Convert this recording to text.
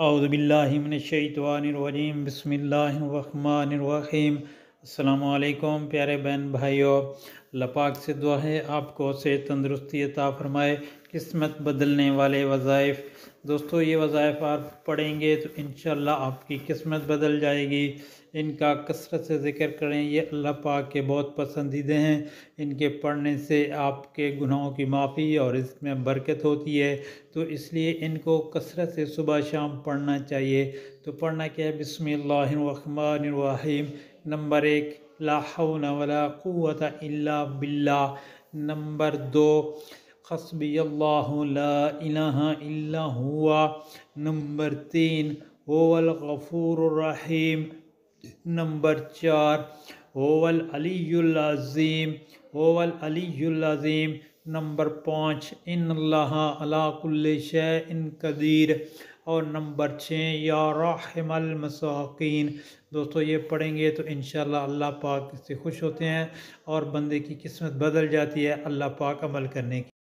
औज़ुबिल्लाहिमिनश्शैतानिर्रजीम बिस्मिल्लाहिर्रहमानिर्रहीम। अस्सलामु अलैकुम प्यारे बहन भाइयों, अल्लाह पाक से दुआ है आपको सेहत तंदुरुस्ती अता फ़रमाए। किस्मत बदलने वाले वज़ाइफ। दोस्तों, ये वज़ाइफ आप पढ़ेंगे तो इंशाअल्लाह आपकी किस्मत बदल जाएगी। इनका कसरत से ज़िक्र करें, ये अल्लाह पाक के बहुत पसंदीदा हैं। इनके पढ़ने से आपके गुनाहों की माफ़ी और इसमें बरकत होती है, तो इसलिए इनको कसरत से सुबह शाम पढ़ना चाहिए। तो पढ़ना क्या है? बिस्मिल्लाहिर्रहमानिर्रहीम। नंबर 1, ला हौला वला कुव्वता इल्ला बिल्लाह। नंबर 2, हस्बियल्लाहु ला इलाहा इल्ला हुवा। नंबर 3, हुवल गफूरुर रहीम। नंबर 4, हुवल अलियुल अज़ीम, हुवल अलियुल अज़ीम। नंबर 5, इन्नल्लाहा अला कुल्लि शैइन कदीर। और नंबर 6, या राहिमल मसाकीन। दोस्तों, ये पढ़ेंगे तो इंशाअल्लाह अल्लाह पाक से खुश होते हैं और बंदे की किस्मत बदल जाती है। अल्लाह पाक अमल करने की